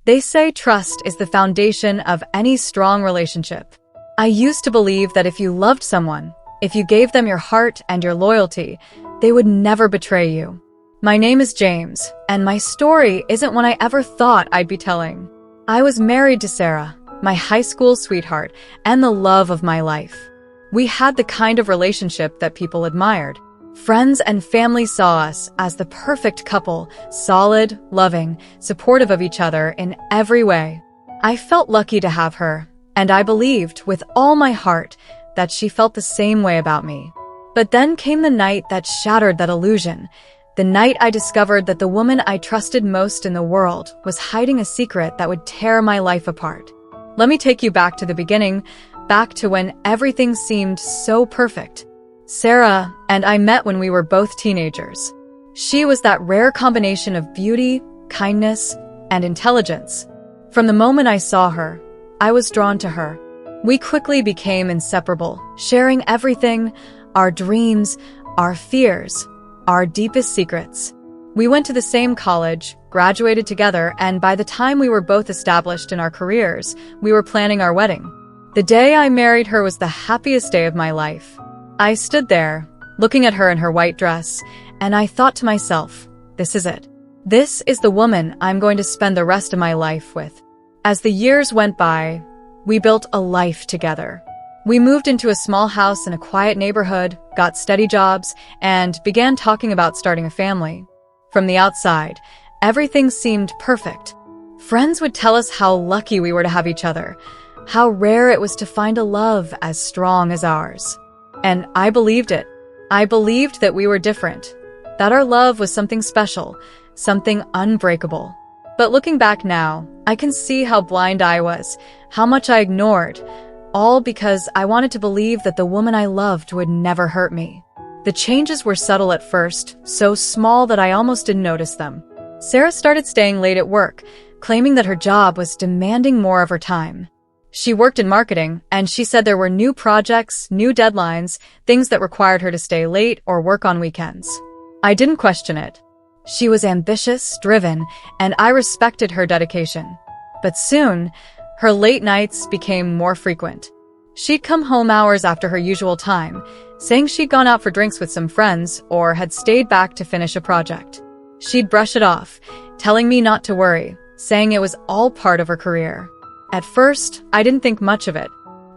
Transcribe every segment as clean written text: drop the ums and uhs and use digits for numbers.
They say trust is the foundation of any strong relationship. I used to believe that if you loved someone, if you gave them your heart and your loyalty, they would never betray you. My name is James, and my story isn't one I ever thought I'd be telling. I was married to Sarah, my high school sweetheart, and the love of my life. We had the kind of relationship that people admired. Friends and family saw us as the perfect couple, solid, loving, supportive of each other in every way. I felt lucky to have her, and I believed with all my heart that she felt the same way about me. But then came the night that shattered that illusion. The night I discovered that the woman I trusted most in the world was hiding a secret that would tear my life apart. Let me take you back to the beginning, back to when everything seemed so perfect. Sarah and I met when we were both teenagers. She was that rare combination of beauty, kindness, and intelligence. From the moment I saw her, I was drawn to her. We quickly became inseparable, sharing everything, our dreams, our fears, our deepest secrets. We went to the same college, graduated together, and by the time we were both established in our careers, we were planning our wedding. The day I married her was the happiest day of my life. I stood there, looking at her in her white dress, and I thought to myself, this is it. This is the woman I'm going to spend the rest of my life with. As the years went by, we built a life together. We moved into a small house in a quiet neighborhood, got steady jobs, and began talking about starting a family. From the outside, everything seemed perfect. Friends would tell us how lucky we were to have each other, how rare it was to find a love as strong as ours. And I believed it. I believed that we were different, that our love was something special, something unbreakable. But looking back now, I can see how blind I was, how much I ignored, all because I wanted to believe that the woman I loved would never hurt me. The changes were subtle at first, so small that I almost didn't notice them. Sarah started staying late at work, claiming that her job was demanding more of her time. She worked in marketing, and she said there were new projects, new deadlines, things that required her to stay late or work on weekends. I didn't question it. She was ambitious, driven, and I respected her dedication. But soon, her late nights became more frequent. She'd come home hours after her usual time, saying she'd gone out for drinks with some friends or had stayed back to finish a project. She'd brush it off, telling me not to worry, saying it was all part of her career. At first, I didn't think much of it.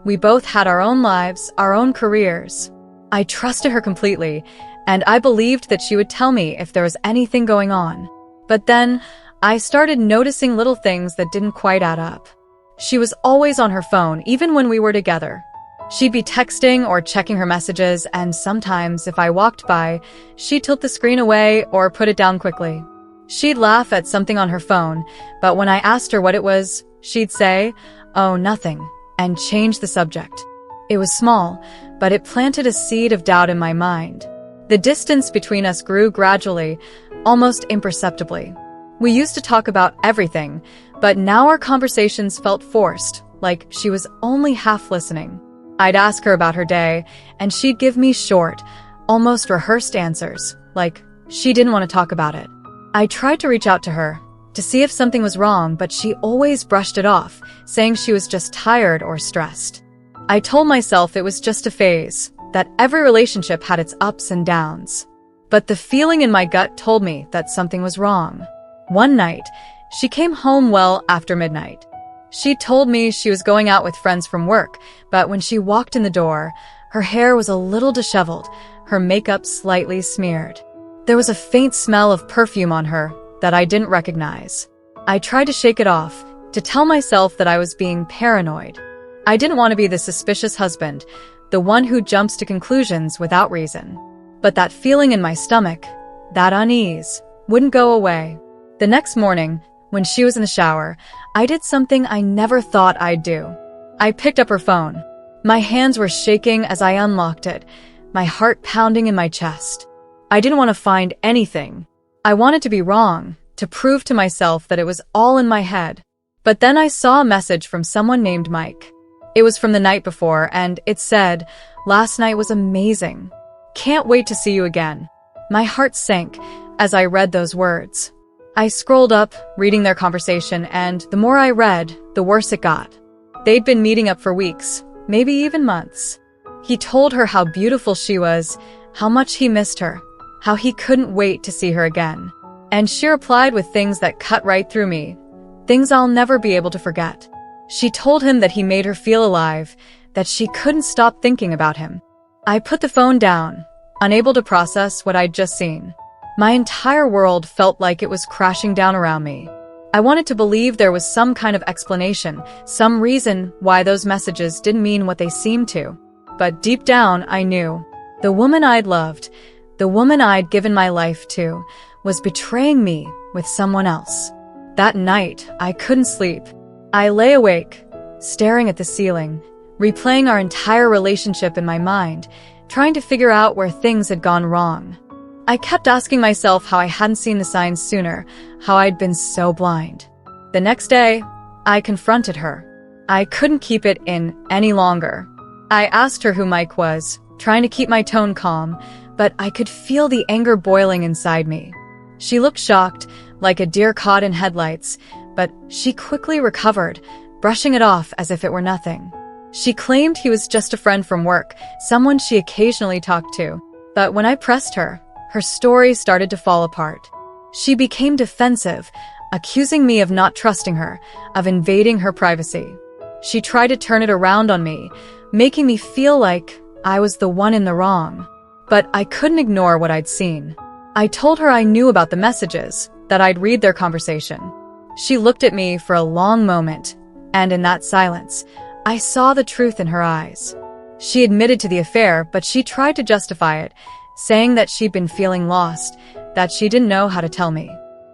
We both had our own lives, our own careers. I trusted her completely, and I believed that she would tell me if there was anything going on. But then, I started noticing little things that didn't quite add up. She was always on her phone, even when we were together. She'd be texting or checking her messages, and sometimes, if I walked by, she'd tilt the screen away or put it down quickly. She'd laugh at something on her phone, but when I asked her what it was, she'd say, "Oh, nothing," and change the subject. It was small, but it planted a seed of doubt in my mind. The distance between us grew gradually, almost imperceptibly. We used to talk about everything, but now our conversations felt forced, like she was only half listening. I'd ask her about her day, and she'd give me short, almost rehearsed answers, like she didn't want to talk about it. I tried to reach out to her, to see if something was wrong, but she always brushed it off, saying she was just tired or stressed. I told myself it was just a phase, that every relationship had its ups and downs. But the feeling in my gut told me that something was wrong. One night, she came home well after midnight. She told me she was going out with friends from work, but when she walked in the door, her hair was a little disheveled, her makeup slightly smeared. There was a faint smell of perfume on her that I didn't recognize. I tried to shake it off, to tell myself that I was being paranoid. I didn't want to be the suspicious husband, the one who jumps to conclusions without reason. But that feeling in my stomach, that unease, wouldn't go away. The next morning, when she was in the shower, I did something I never thought I'd do. I picked up her phone. My hands were shaking as I unlocked it, my heart pounding in my chest. I didn't want to find anything. I wanted to be wrong, to prove to myself that it was all in my head. But then I saw a message from someone named Mike. It was from the night before, and it said, "Last night was amazing. Can't wait to see you again." My heart sank as I read those words. I scrolled up, reading their conversation, and the more I read, the worse it got. They'd been meeting up for weeks, maybe even months. He told her how beautiful she was, how much he missed her, how he couldn't wait to see her again. And she replied with things that cut right through me, things I'll never be able to forget. She told him that he made her feel alive, that she couldn't stop thinking about him. I put the phone down, unable to process what I'd just seen. My entire world felt like it was crashing down around me. I wanted to believe there was some kind of explanation, some reason why those messages didn't mean what they seemed to. But deep down, I knew. The woman I'd loved, the woman I'd given my life to, was betraying me with someone else. That night, I couldn't sleep. I lay awake, staring at the ceiling, replaying our entire relationship in my mind, trying to figure out where things had gone wrong. I kept asking myself how I hadn't seen the signs sooner, how I'd been so blind. The next day, I confronted her. I couldn't keep it in any longer. I asked her who Mike was, trying to keep my tone calm, but I could feel the anger boiling inside me. She looked shocked, like a deer caught in headlights, but she quickly recovered, brushing it off as if it were nothing. She claimed he was just a friend from work, someone she occasionally talked to. But when I pressed her story started to fall apart. She became defensive, accusing me of not trusting her, of invading her privacy. She tried to turn it around on me, making me feel like I was the one in the wrong. But I couldn't ignore what I'd seen. I told her I knew about the messages, that I'd read their conversation. She looked at me for a long moment, and in that silence, I saw the truth in her eyes. She admitted to the affair, but she tried to justify it, saying that she'd been feeling lost, that she didn't know how to tell me.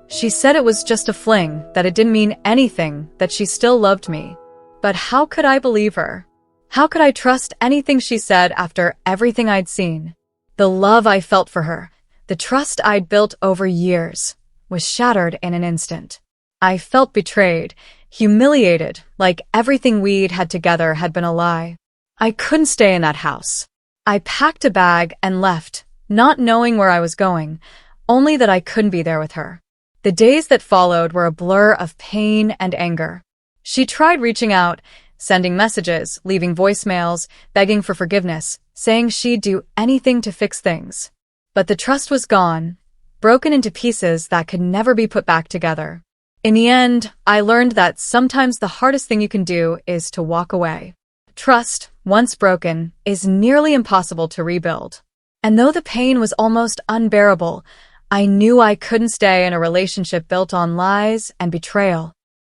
She said it was just a fling, that it didn't mean anything, that she still loved me. But how could I believe her? How could I trust anything she said after everything I'd seen? The love I felt for her, the trust I'd built over years, was shattered in an instant. I felt betrayed, humiliated, like everything we'd had together had been a lie. I couldn't stay in that house. I packed a bag and left, not knowing where I was going, only that I couldn't be there with her. The days that followed were a blur of pain and anger. She tried reaching out, sending messages, leaving voicemails, begging for forgiveness, saying she'd do anything to fix things. But the trust was gone, broken into pieces that could never be put back together. In the end, I learned that sometimes the hardest thing you can do is to walk away. Trust, once broken, is nearly impossible to rebuild. And though the pain was almost unbearable, I knew I couldn't stay in a relationship built on lies and betrayal.